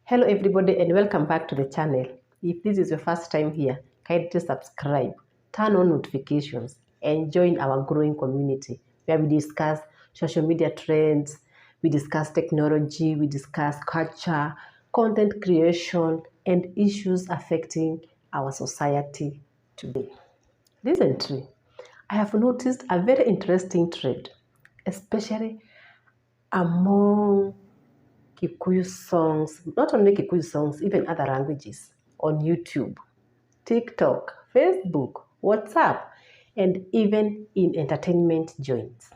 Hello everybody and welcome back to the channel. If this is your first time here, kindly subscribe, turn on notifications and join our growing community where we discuss social media trends, we discuss technology, we discuss culture, content creation and issues affecting our society today. Recently, I have noticed a very interesting trend, especially among Kikuyu songs, not only Kikuyu songs, even other languages on YouTube, TikTok, Facebook, WhatsApp, and even in entertainment joints.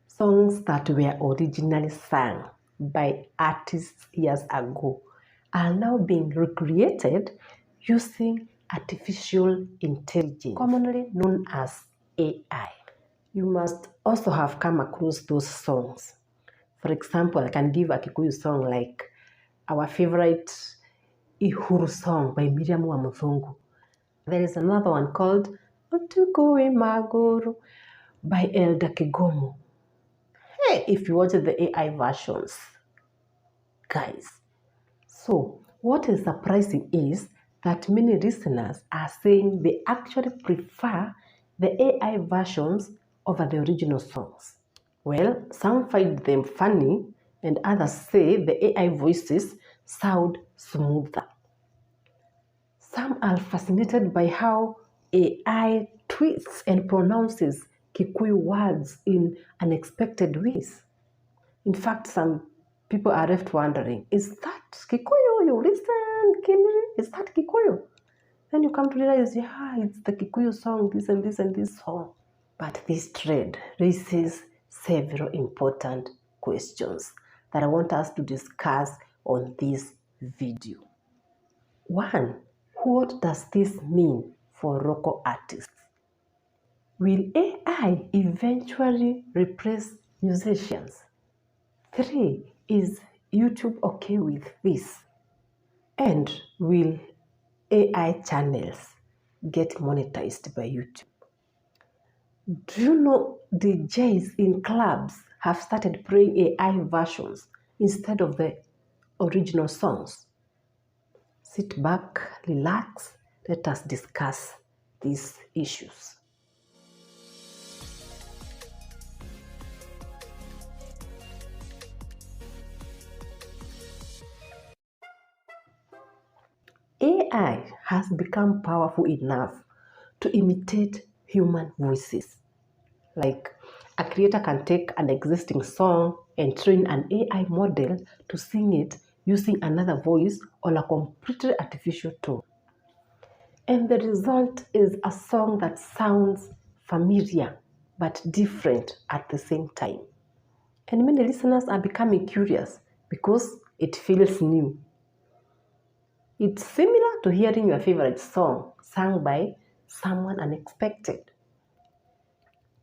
Songs that were originally sung by artists years ago are now being recreated using artificial intelligence, commonly known as AI. You must also have come across those songs. For example, I can give a Kikuyu song like our favorite Ihuru song by Miriam Wamuthungu. There is another one called Otukui Maguru by Elder Kigomo. Hey, if you watch the AI versions, guys. So, what is surprising is that many listeners are saying they actually prefer the AI versions over the original songs. Well, some find them funny and others say the AI voices sound smoother. Some are fascinated by how AI twists and pronounces Kikuyu words in unexpected ways. In fact, some people are left wondering, is that Kikuyu? You listen, Kini, is that Kikuyu? Then you come to realize, yeah, it's the Kikuyu song, this and this and this song. But this trend raises several important questions that I want us to discuss on this video. One, what does this mean for local artists? Will AI eventually replace musicians? 3, is YouTube okay with this? And will AI channels get monetized by YouTube? Do you know DJs in clubs have started playing AI versions instead of the original songs? Sit back, relax, let us discuss these issues. AI has become powerful enough to imitate human voices. Like a creator can take an existing song and train an AI model to sing it using another voice or a completely artificial tone. And the result is a song that sounds familiar but different at the same time. And many listeners are becoming curious because it feels new. It's similar to hearing your favorite song sung by someone unexpected.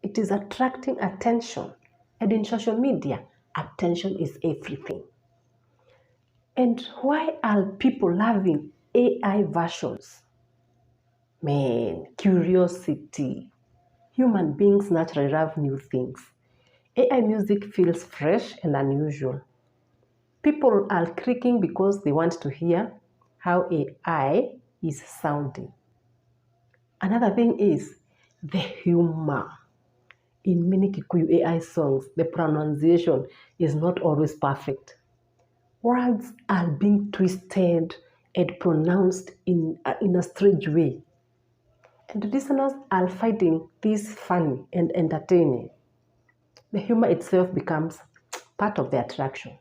It is attracting attention, and in social media, attention is everything. And why are people loving AI versions? Man, curiosity. Human beings naturally love new things. AI music feels fresh and unusual. People are clicking because they want to hear how AI is sounding. Another thing is the humor. In many Kikuyu AI songs, the pronunciation is not always perfect. Words are being twisted and pronounced in a strange way. And listeners are finding this funny and entertaining. The humor itself becomes part of the attraction.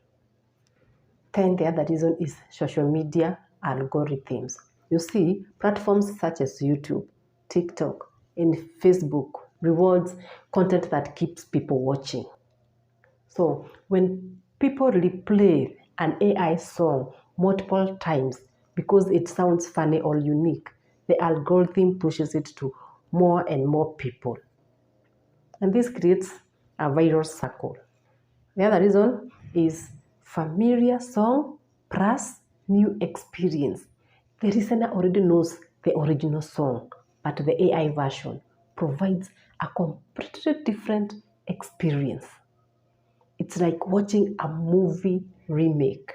Then the other reason is social media algorithms. You see, platforms such as YouTube, TikTok, and Facebook rewards content that keeps people watching. So when people replay an AI song multiple times because it sounds funny or unique, the algorithm pushes it to more and more people. And this creates a viral circle. The other reason is familiar song plus new experience. The listener already knows the original song, but the AI version provides a completely different experience. It's like watching a movie remake.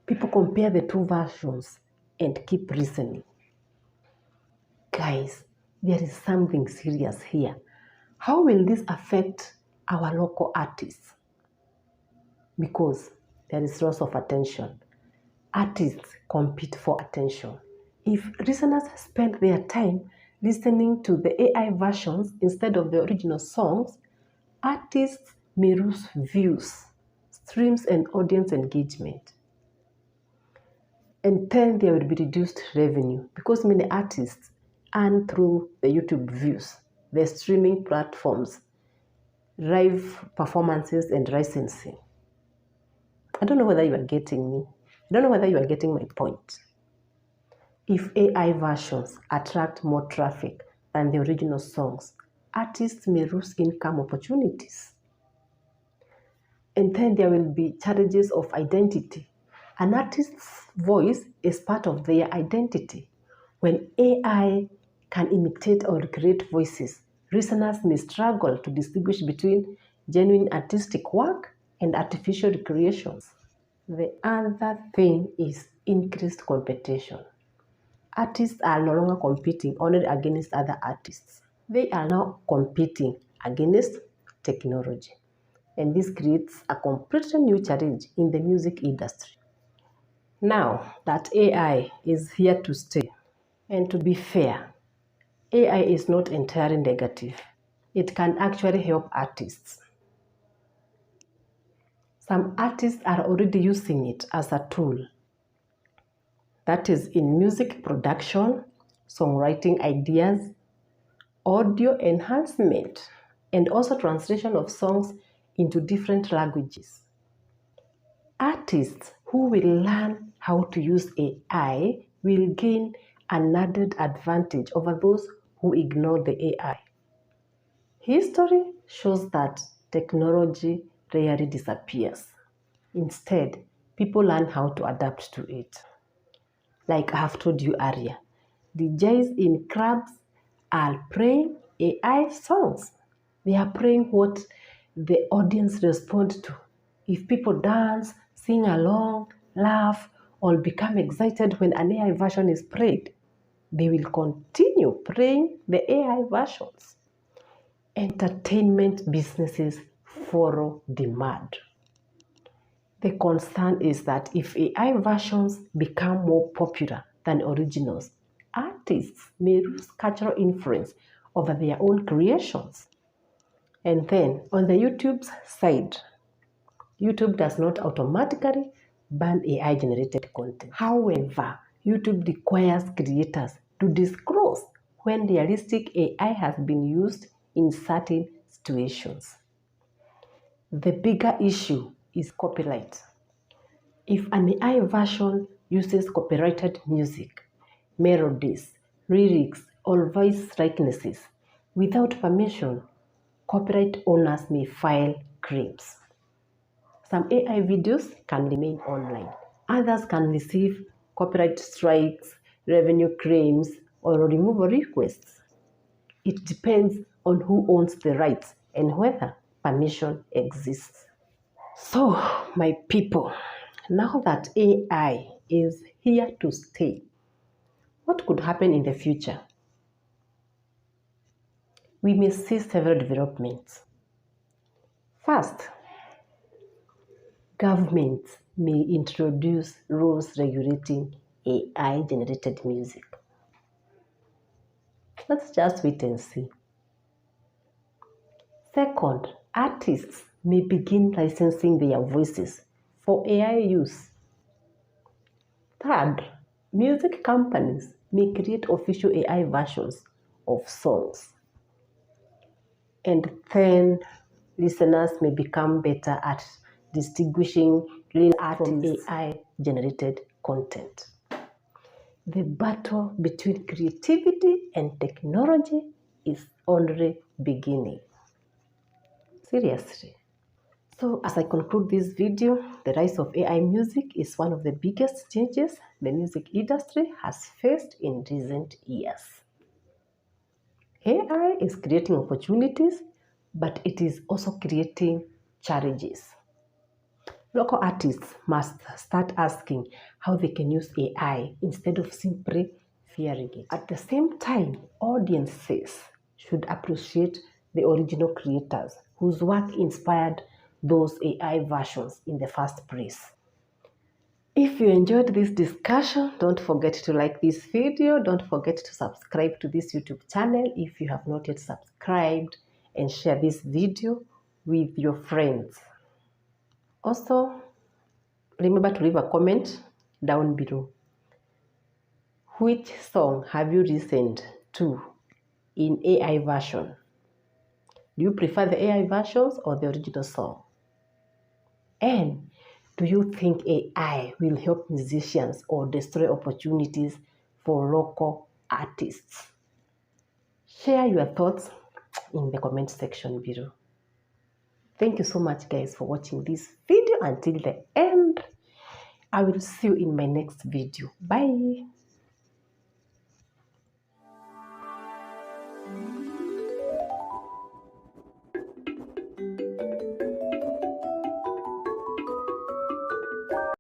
People compare the two versions and keep listening. Guys, there is something serious here. How will this affect our local artists? Because there is loss of attention. Artists compete for attention. If listeners spend their time listening to the AI versions instead of the original songs, artists may lose views, streams, and audience engagement. And then there will be reduced revenue because many artists earn through the YouTube views, the streaming platforms, live performances, and licensing. I don't know whether you are getting me. I don't know whether you are getting my point. If AI versions attract more traffic than the original songs, artists may lose income opportunities. And then there will be challenges of identity. An artist's voice is part of their identity. When AI can imitate or recreate voices, listeners may struggle to distinguish between genuine artistic work and artificial recreations. The other thing is increased competition. Artists are no longer competing only against other artists. They are now competing against technology. And this creates a completely new challenge in the music industry. Now that AI is here to stay, and to be fair, AI is not entirely negative. It can actually help artists. Some artists are already using it as a tool. That is in music production, songwriting ideas, audio enhancement, and also translation of songs into different languages. Artists who will learn how to use AI will gain an added advantage over those who ignore the AI. History shows that technology rarely disappears. Instead, people learn how to adapt to it. Like I have told you earlier, DJs in clubs are playing AI songs. They are playing what the audience respond to. If people dance, sing along, laugh, or become excited when an AI version is played, they will continue playing the AI versions. Entertainment businesses follow demand. The concern is that if AI versions become more popular than originals, artists may lose cultural influence over their own creations. And then on the YouTube's side, YouTube does not automatically ban AI-generated content. However, YouTube requires creators to disclose when realistic AI has been used in certain situations. The bigger issue is copyright. If an AI version uses copyrighted music, melodies, lyrics, or voice likenesses without permission, copyright owners may file claims. Some AI videos can remain online. Others can receive copyright strikes, revenue claims, or removal requests. It depends on who owns the rights and whether permission exists. So, my people, now that AI is here to stay, what could happen in the future? We may see several developments. First, governments may introduce rules regulating AI-generated music. Let's just wait and see. Second, artists may begin licensing their voices for AI use. Third, music companies may create official AI versions of songs. And then, listeners may become better at distinguishing real art from AI-generated content. The battle between creativity and technology is only beginning. Seriously. So as I conclude this video, the rise of AI music is one of the biggest changes the music industry has faced in recent years. AI is creating opportunities, but it is also creating challenges. Local artists must start asking how they can use AI instead of simply fearing it. At the same time, audiences should appreciate the original creators whose work inspired those AI versions in the first place. If you enjoyed this discussion, don't forget to like this video. Don't forget to subscribe to this YouTube channel if you have not yet subscribed, and share this video with your friends. Also, remember to leave a comment down below. Which song have you listened to in AI version? Do you prefer the AI versions or the original song? And do you think AI will help musicians or destroy opportunities for local artists? Share your thoughts in the comment section below. Thank you so much, guys, for watching this video until the end. I will see you in my next video. Bye.